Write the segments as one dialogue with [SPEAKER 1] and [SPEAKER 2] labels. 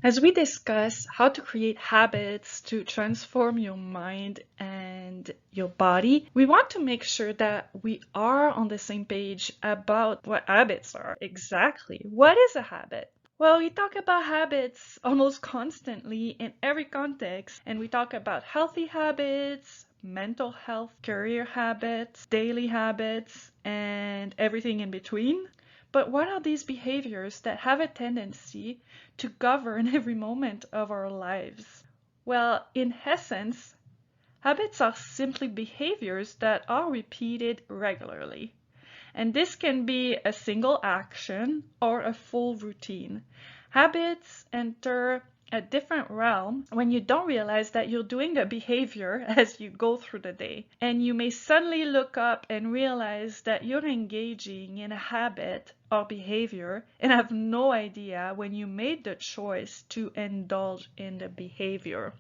[SPEAKER 1] As we discuss how to create habits to transform your mind and your body, we want to make sure that we are on the same page about what habits are exactly. What is a habit? Well, we talk about habits almost constantly in every context, and we talk about healthy habits, mental health, career habits, daily habits, and everything in between. But what are these behaviors that have a tendency to govern every moment of our lives? Well, in essence, habits are simply behaviors that are repeated regularly. And this can be a single action or a full routine. Habits enter a different realm when you don't realize that you're doing the behavior as you go through the day. And you may suddenly look up and realize that you're engaging in a habit or behavior and have no idea when you made the choice to indulge in the behavior.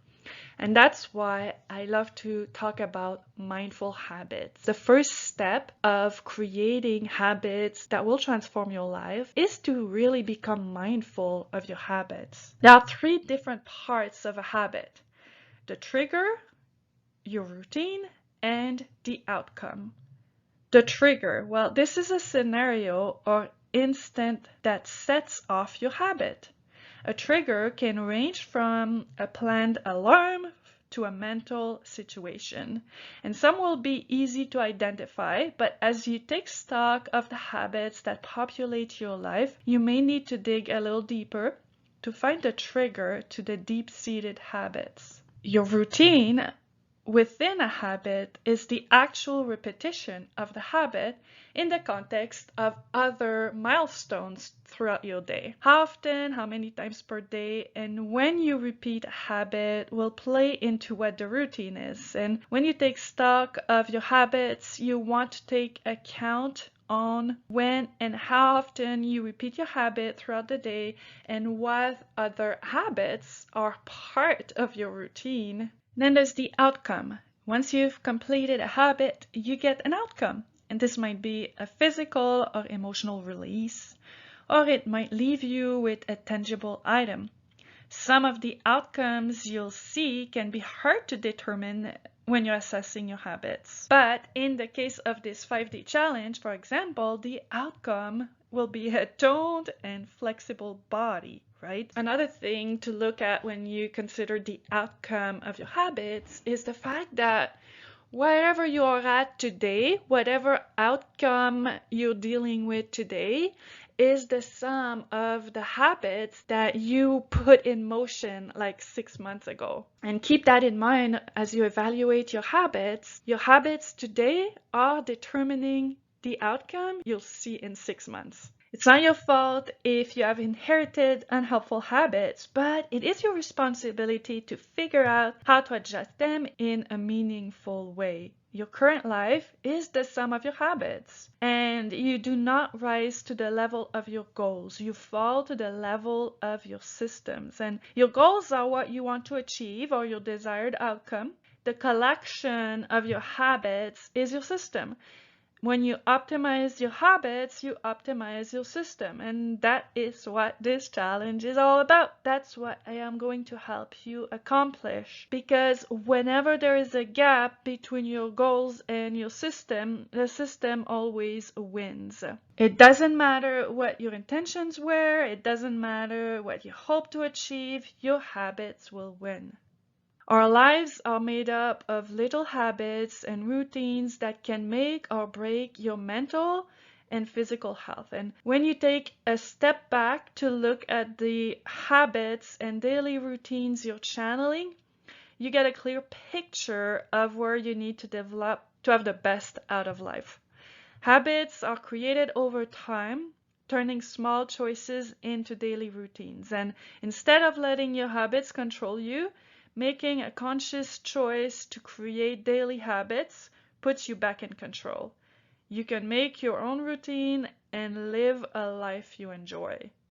[SPEAKER 1] And that's why I love to talk about mindful habits. The first step of creating habits that will transform your life is to really become mindful of your habits. There are three different parts of a habit: the trigger, your routine, and the outcome. The trigger, well, this is a scenario or instant that sets off your habit. A trigger can range from a planned alarm to a mental situation, and some will be easy to identify, but as you take stock of the habits that populate your life, you may need to dig a little deeper to find the trigger to the deep-seated habits. Your routine within a habit is the actual repetition of the habit in the context of other milestones throughout your day. How often, how many times per day, and when you repeat a habit will play into what the routine is. And when you take stock of your habits, you want to take account on when and how often you repeat your habit throughout the day and what other habits are part of your routine. Then there's the outcome. Once you've completed a habit, you get an outcome. And this might be a physical or emotional release, or it might leave you with a tangible item. Some of the outcomes you'll see can be hard to determine when you're assessing your habits. But in the case of this 5-day challenge, for example, the outcome will be a toned and flexible body, right? Another thing to look at when you consider the outcome of your habits is the fact that wherever you are at today, whatever outcome you're dealing with today, is the sum of the habits that you put in motion like 6 months ago. And keep that in mind as you evaluate your habits. Your habits today are determining the outcome you'll see in 6 months. It's not your fault if you have inherited unhelpful habits, but it is your responsibility to figure out how to adjust them in a meaningful way. Your current life is the sum of your habits, and you do not rise to the level of your goals. You fall to the level of your systems, and your goals are what you want to achieve or your desired outcome. The collection of your habits is your system. When you optimize your habits, you optimize your system. And that is what this challenge is all about. That's what I am going to help you accomplish. Because whenever there is a gap between your goals and your system, the system always wins. It doesn't matter what your intentions were, it doesn't matter what you hope to achieve, your habits will win. Our lives are made up of little habits and routines that can make or break your mental and physical health. And when you take a step back to look at the habits and daily routines you're channeling, you get a clear picture of where you need to develop to have the best out of life. Habits are created over time, turning small choices into daily routines. And instead of letting your habits control you, making a conscious choice to create daily habits puts you back in control. You can make your own routine and live a life you enjoy.